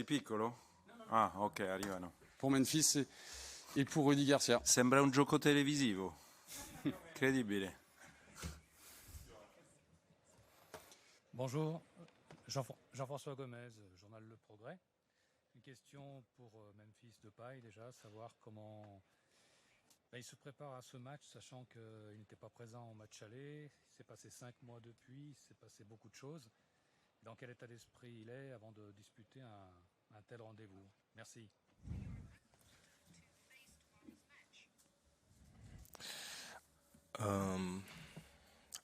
Piccolo? Ah, ok, arrivano. Pour Memphis et pour Rudy Garcia. Sembra un gioco televisivo. Incredibile. Bonjour, Jean-François Gomez, journal Le Progrès. Une question pour Memphis Depay, déjà, savoir comment il se prépare à ce match, sachant qu'il n'était pas présent au match aller. Il s'est passé 5 mois depuis, il s'est passé beaucoup de choses. Dans quel état d'esprit il est avant de disputer un tel rendez-vous? Merci.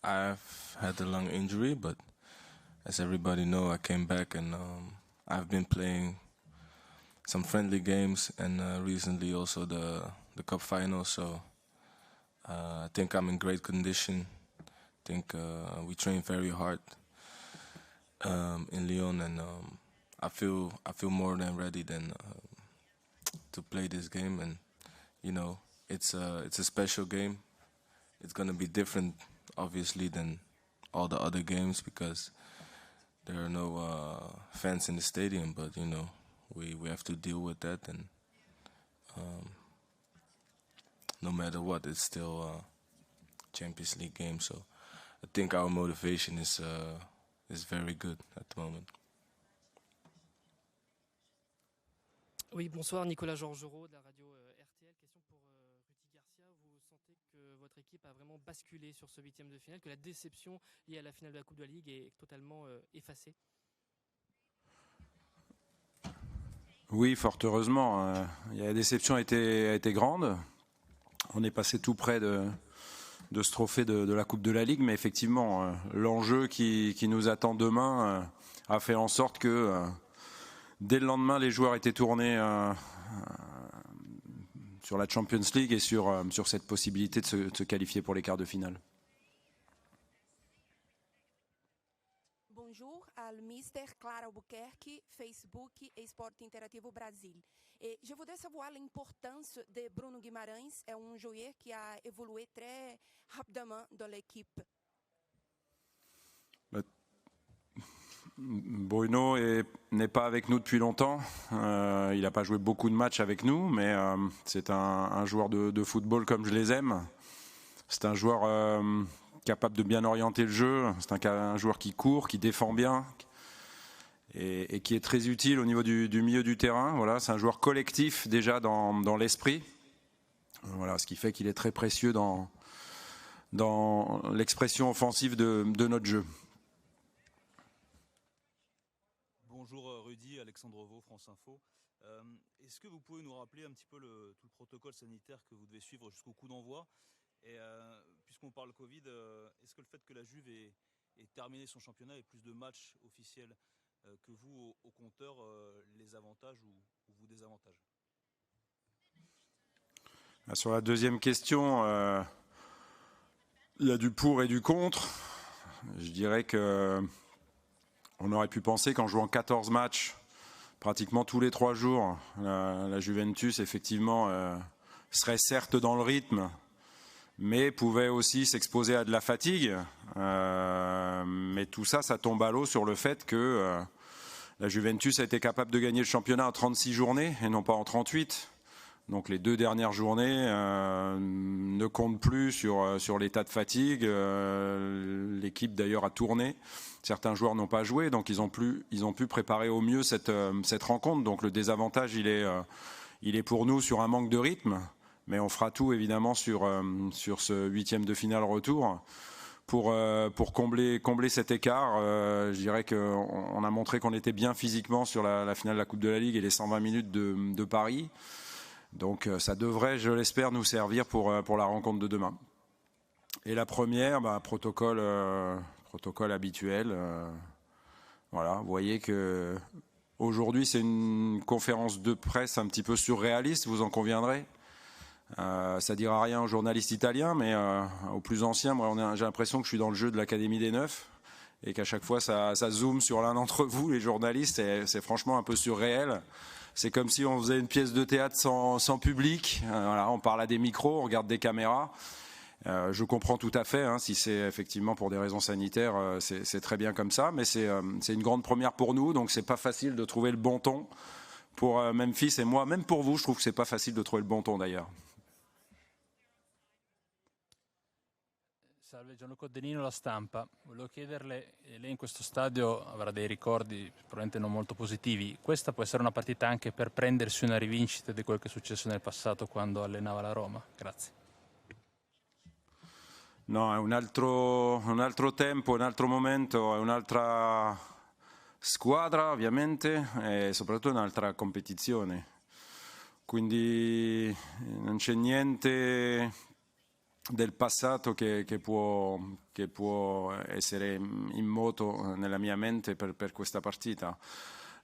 I've had a lung injury, but as everybody know, I came back and I've been playing some friendly games and recently also the cup final. So I think I'm in great condition. I think we train very hard in Lyon, and I feel more than ready to play this game. And you know, it's a special game. It's gonna be different, obviously, than all the other games because there are no fans in the stadium. But you know, we have to deal with that, and no matter what, it's still a Champions League game. So I think our motivation is very good at the moment. Oui, bonsoir, Nicolas Georgerot de la radio RTL. Question pour Rudy Garcia. Vous sentez que votre équipe a vraiment basculé sur ce huitième de finale, que la déception liée à la finale de la Coupe de la Ligue est totalement effacée? Oui, fort heureusement. La déception a été grande. On est passé tout près de ce trophée de la Coupe de la Ligue, mais effectivement, l'enjeu qui nous attend demain a fait en sorte que dès le lendemain, les joueurs étaient tournés sur la Champions League et sur cette possibilité de se qualifier pour les quarts de finale. Bonjour ao Mr. Clara Albuquerque, Facebook et Esporte Interativo Brasil. Et je voudrais savoir l'importance de Bruno Guimarães, é joueur qui a évolué très rapidement dans l'équipe. Bruno n'est pas avec nous depuis longtemps. Il n'a pas joué beaucoup de matchs avec nous, mais c'est un joueur de football comme je les aime. C'est un joueur capable de bien orienter le jeu. C'est un joueur qui court, qui défend bien et qui est très utile au niveau du milieu du terrain. Voilà, c'est un joueur collectif déjà dans l'esprit. Voilà, ce qui fait qu'il est très précieux dans l'expression offensive de notre jeu. Bonjour Rudy, Alexandre Vaux, France Info. Est-ce que vous pouvez nous rappeler un petit peu tout le protocole sanitaire que vous devez suivre jusqu'au coup d'envoi? Et puisqu'on parle Covid, est-ce que le fait que la Juve ait terminé son championnat et plus de matchs officiels que vous au compteur les avantage ou vous désavantage? Sur la deuxième question, il y a du pour et du contre. Je dirais que on aurait pu penser qu'en jouant 14 matchs, pratiquement tous les 3 jours, la Juventus, effectivement, serait certes dans le rythme, mais pouvait aussi s'exposer à de la fatigue. Mais tout ça, ça tombe à l'eau sur le fait que la Juventus a été capable de gagner le championnat en 36 journées et non pas en 38. Donc les 2 dernières journées ne comptent plus sur l'état de fatigue. L'équipe d'ailleurs a tourné. Certains joueurs n'ont pas joué, donc ils ont pu préparer au mieux cette rencontre. Donc le désavantage, il est pour nous sur un manque de rythme. Mais on fera tout évidemment sur ce huitième de finale retour pour combler cet écart. Je dirais qu'on a montré qu'on était bien physiquement sur la finale de la Coupe de la Ligue et les 120 minutes de Paris. Donc ça devrait, je l'espère, nous servir pour la rencontre de demain. Et la première, protocole habituel. Voilà, vous voyez que aujourd'hui c'est une conférence de presse un petit peu surréaliste, vous en conviendrez. Ça dira rien aux journalistes italiens, mais aux plus anciens, moi j'ai l'impression que je suis dans le jeu de l'Académie des Neufs et qu'à chaque fois ça zoome sur l'un d'entre vous, les journalistes, c'est franchement un peu surréel. C'est comme si on faisait une pièce de théâtre sans public. Voilà, on parle à des micros, on regarde des caméras. Je comprends tout à fait, hein, si c'est effectivement pour des raisons sanitaires, c'est très bien comme ça, mais c'est une grande première pour nous, donc c'est pas facile de trouver le bon ton pour Memphis et moi, même pour vous, je trouve que c'est pas facile de trouver le bon ton d'ailleurs. Salve, Gianluca Denino, La Stampa. Volevo chiederle, lei in questo stadio avrà dei ricordi probabilmente non molto positivi. Questa può essere una partita anche per prendersi una rivincita di quello che è successo nel passato quando allenava la Roma? Grazie. No, è un altro tempo, un altro momento, è un'altra squadra ovviamente e soprattutto un'altra competizione. Quindi non c'è niente del passato che può essere in moto nella mia mente per questa partita.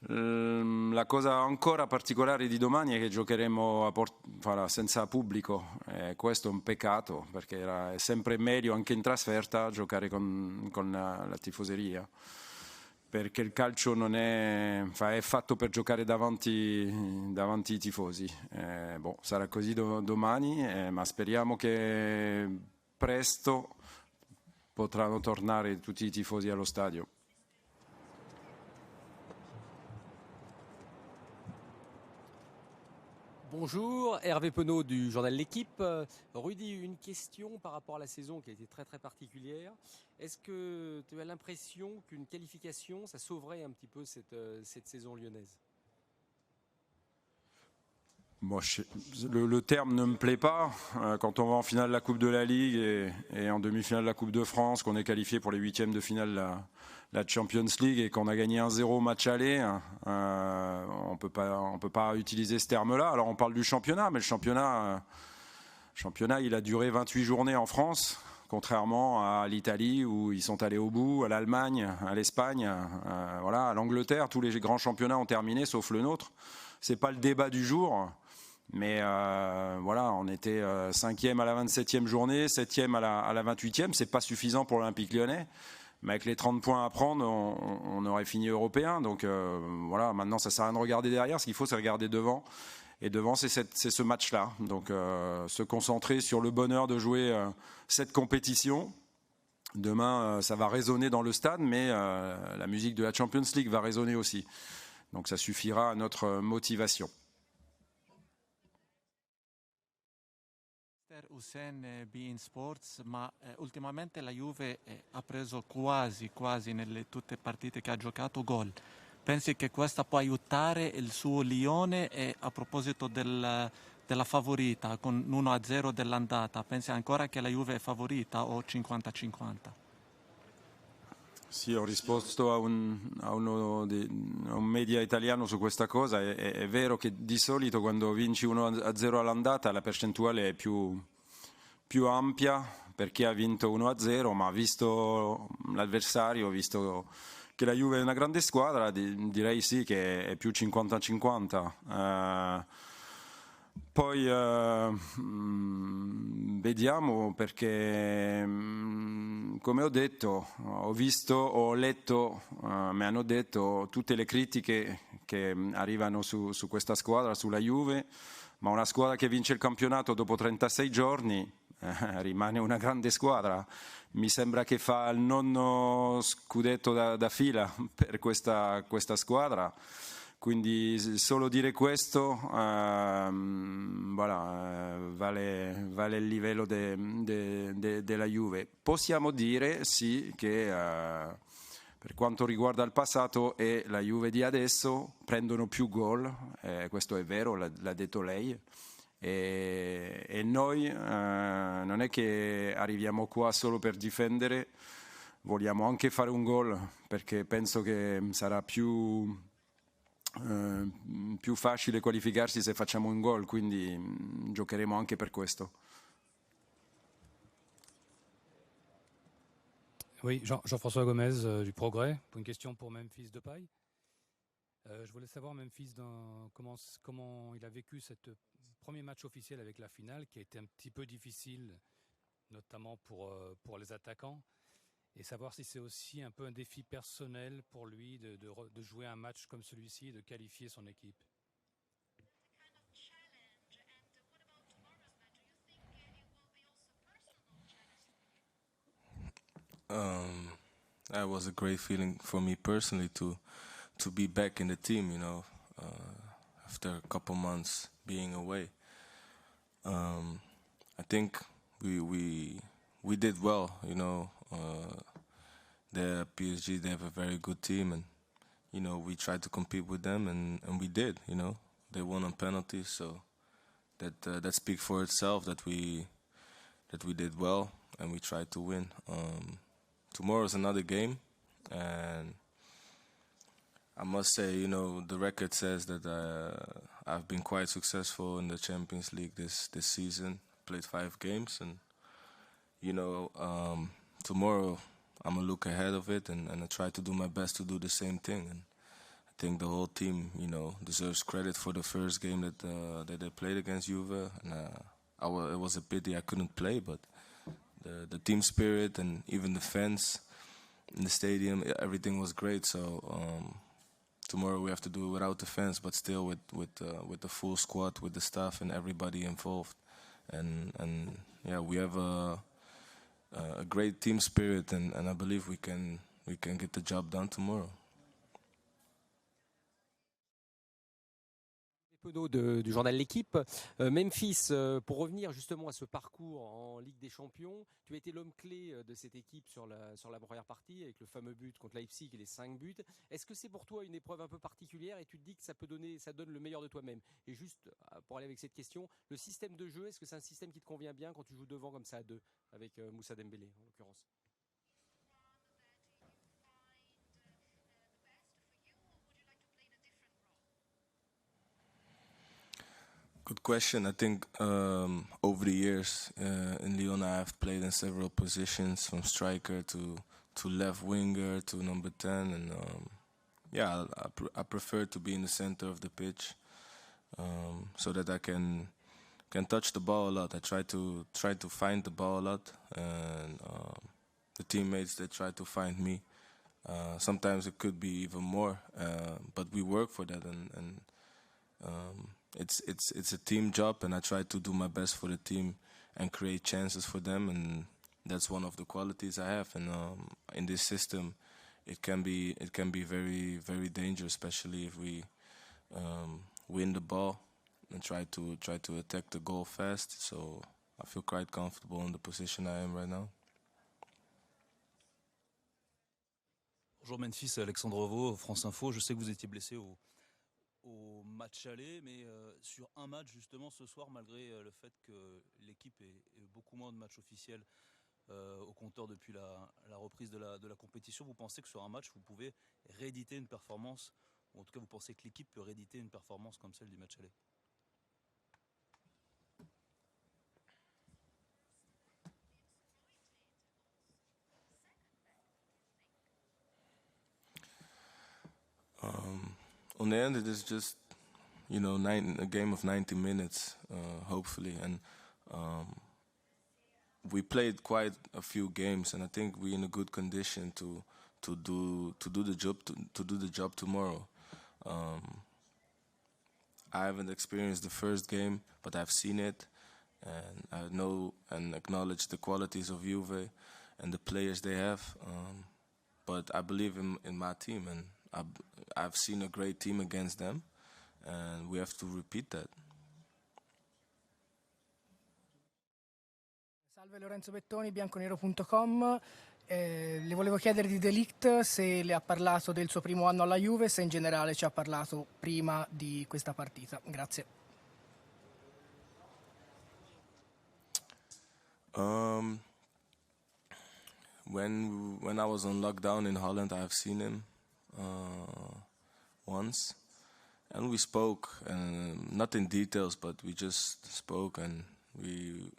La cosa ancora particolare di domani è che giocheremo senza pubblico, questo è un peccato perché è sempre meglio anche in trasferta giocare con la tifoseria, perché il calcio non è fatto per giocare davanti ai tifosi. Sarà così domani, ma speriamo che presto potranno tornare tutti i tifosi allo stadio. Bonjour, Hervé Penaud du journal L'Équipe. Rudy, une question par rapport à la saison qui a été très très particulière. Est-ce que tu as l'impression qu'une qualification, ça sauverait un petit peu cette saison lyonnaise? Bon, le terme ne me plaît pas. Quand on va en finale de la Coupe de la Ligue et en demi-finale de la Coupe de France, qu'on est qualifié pour les huitièmes de finale de la Champions League et qu'on a gagné 1-0 match aller, on peut pas utiliser ce terme-là. Alors on parle du championnat, mais le championnat il a duré 28 journées en France, contrairement à l'Italie où ils sont allés au bout, à l'Allemagne, à l'Espagne, à l'Angleterre. Tous les grands championnats ont terminé, sauf le nôtre. C'est pas le débat du jour. Mais on était 5e à la 27e journée, 7e à la 28e. C'est pas suffisant pour l'Olympique Lyonnais. Mais avec les 30 points à prendre, on aurait fini européen. Donc maintenant ça sert à rien de regarder derrière. Ce qu'il faut, c'est regarder devant. Et devant, c'est ce match-là. Donc se concentrer sur le bonheur de jouer cette compétition. Demain, ça va résonner dans le stade, mais la musique de la Champions League va résonner aussi. Donc ça suffira à notre motivation. Hussein, beIN Sports, ma ultimamente la Juve ha preso quasi nelle tutte le partite che ha giocato gol. Pensi che questa può aiutare il suo Lione? E a proposito della favorita con 1-0 dell'andata, pensi ancora che la Juve è favorita o 50-50? Sì, ho risposto a un media italiano su questa cosa. È vero che di solito quando vinci 1-0 all'andata la percentuale è più ampia per chi ha vinto 1-0, ma visto l'avversario, visto che la Juve è una grande squadra, direi sì che è più 50-50. Poi vediamo, perché come ho detto, ho letto, mi hanno detto tutte le critiche che arrivano su questa squadra, sulla Juve, ma una squadra che vince il campionato dopo 36 giorni rimane una grande squadra. Mi sembra che fa il nono scudetto da fila per questa squadra. Quindi solo dire questo vale il livello della Juve. Possiamo dire sì che per quanto riguarda il passato e la Juve di adesso prendono più gol, questo è vero, l'ha detto lei, e noi non è che arriviamo qua solo per difendere, vogliamo anche fare un gol, perché penso che sarà più facile qualificarsi se facciamo un gol, quindi giocheremo anche per questo. Oui, Jean-François Gomez du Progrès, pour une question pour Memphis Depay. Je voulais savoir, Memphis, comment il a vécu ce premier match officiel avec la finale, qui a été un petit peu difficile, notamment pour les attaquants, et savoir si c'est aussi un peu un défi personnel pour lui de jouer un match comme celui-ci et de qualifier son équipe. That was a great feeling for me personally to be back in the team. You know, after a couple months being away. I think we did well. You know, the PSG, they have a very good team, and you know we tried to compete with them, and we did. You know, they won on penalties, so that speaks for itself that we did well and we tried to win. Tomorrow is another game, and I must say, you know, the record says that I've been quite successful in the Champions League this season. Played 5 games, and you know, tomorrow I'm gonna look ahead of it and I try to do my best to do the same thing. And I think the whole team, you know, deserves credit for the first game that they played against Juve. And it was a pity I couldn't play, but the team spirit and even the fans in the stadium, everything was great. So tomorrow we have to do it without the fans, but still with the full squad, with the staff and everybody involved. And yeah, we have a great team spirit, and I believe we can get the job done tomorrow. Penaud du journal L'Équipe. Memphis, pour revenir justement à ce parcours en Ligue des Champions, tu as été l'homme clé de cette équipe sur la première partie avec le fameux but contre Leipzig et les 5 buts. Est-ce que c'est pour toi une épreuve un peu particulière et tu te dis que ça donne le meilleur de toi-même? Et juste pour aller avec cette question, le système de jeu, est-ce que c'est un système qui te convient bien quand tu joues devant comme ça à 2 avec Moussa Dembélé en l'occurrence? Good question. I think over the years in Lyon, I have played in several positions, from striker to left winger to number 10, and yeah, I prefer to be in the center of the pitch so that I can touch the ball a lot. I try to find the ball a lot, and the teammates, they try to find me. Sometimes it could be even more, but we work for that, and it's a team job, and I try to do my best for the team and create chances for them, and that's one of the qualities I have. And in this system, it can be very, very dangerous, especially if we win the ball and try to attack the goal fast. So I feel quite comfortable in the position I am right now. Bonjour Memphis, Alexandre Vaux, France Info. Je sais que vous étiez blessé au match aller, mais sur un match justement ce soir, malgré le fait que l'équipe ait beaucoup moins de matchs officiels au compteur depuis la reprise de la compétition, vous pensez que sur un match vous pouvez rééditer une performance, ou en tout cas vous pensez que l'équipe peut rééditer une performance comme celle du match aller? On the end, it is just, you know, a game of 90 minutes, hopefully, and we played quite a few games, and I think we're in a good condition to do the job tomorrow. I haven't experienced the first game, but I've seen it, and I know and acknowledge the qualities of Juve and the players they have. But I believe in my team, and I've seen a great team against them, and we have to repeat that. Salve, Lorenzo Bettoni, bianconero.com. Le volevo chiedere di De Ligt se le ha parlato del suo primo anno alla Juve, se in generale ci ha parlato prima di questa partita. Grazie. When I was on lockdown in Holland, I've seen him once, and we spoke, and not in details, but we just spoke, and we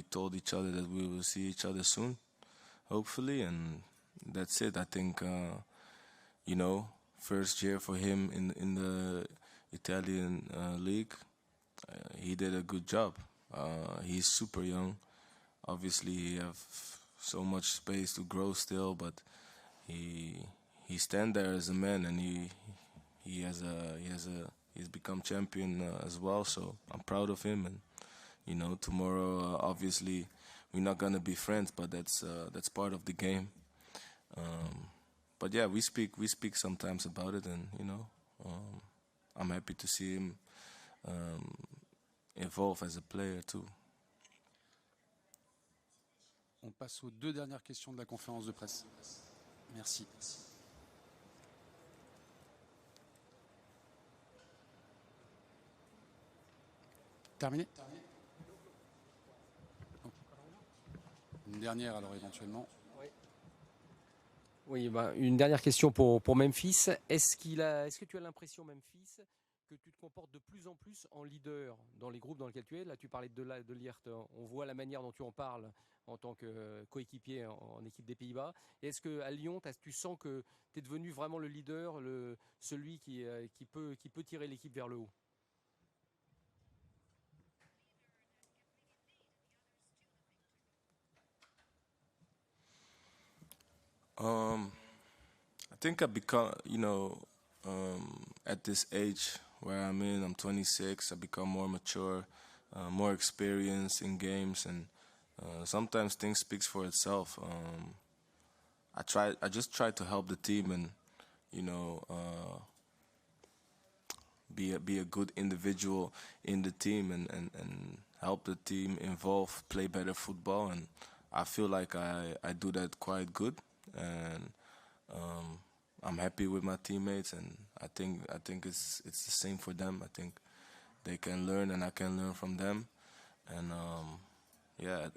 told each other that we will see each other soon, hopefully, and that's it. I think, you know, first year for him in the Italian league, he did a good job. He's super young. Obviously, he have so much space to grow still, but he stand there as a man, and he's become champion as well. So I'm proud of him, and you know, tomorrow obviously we're not gonna be friends, but that's part of the game. But yeah, we speak sometimes about it, and I'm happy to see him evolve as a player too. On passe aux 2 dernières questions de la conférence de presse. Merci. Terminé ? Une dernière alors éventuellement. Oui, une dernière question pour Memphis. Est-ce que tu as l'impression, Memphis, que tu te comportes de plus en plus en leader dans les groupes dans lesquels tu es? Là, tu parlais de Liert. On voit la manière dont tu en parles en tant que coéquipier en équipe des Pays-Bas. Est-ce qu'à Lyon, tu sens que tu es devenu vraiment le leader, celui qui peut tirer l'équipe vers le haut? I think I become, at this age where I'm in, I'm 26, I become more mature, more experienced in games, and sometimes things speaks for itself. I just try to help the team and, be a good individual in the team and help the team evolve, play better football, and I feel like I do that quite good. And I'm happy with my teammates, and I think it's the same for them. I think they can learn, and I can learn from them. And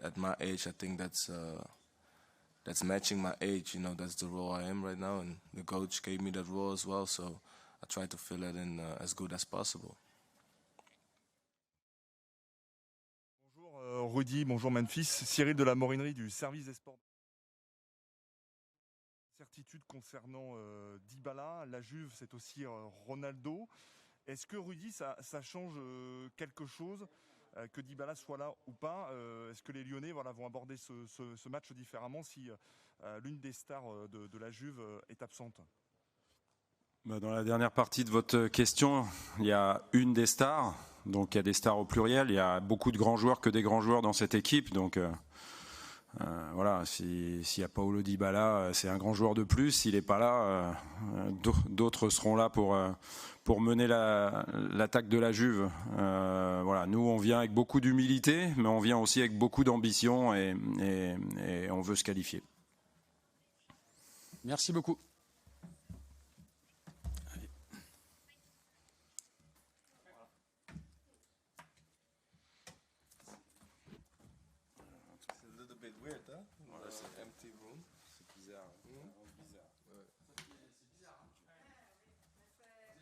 at my age, I think that's matching my age. That's the role I am right now, and the coach gave me that role as well. So I try to fill it in as good as possible. Bonjour Rudy, bonjour Memphis. Cyril de la Morinerie du service des sports. Certitude concernant Dybala, la Juve, c'est aussi Ronaldo. Est-ce que Rudy, ça change quelque chose que Dybala soit là ou pas? Est-ce que les Lyonnais vont aborder ce match différemment si l'une des stars de la Juve est absente? Dans la dernière partie de votre question, il y a une des stars, donc il y a des stars au pluriel, il y a beaucoup de grands joueurs que des grands joueurs dans cette équipe, donc voilà, s'il y a Paulo Dybala, c'est un grand joueur de plus. S'il n'est pas là, d'autres seront là pour mener l'attaque de la Juve. Voilà, nous, on vient avec beaucoup d'humilité, mais on vient aussi avec beaucoup d'ambition et on veut se qualifier. Merci beaucoup.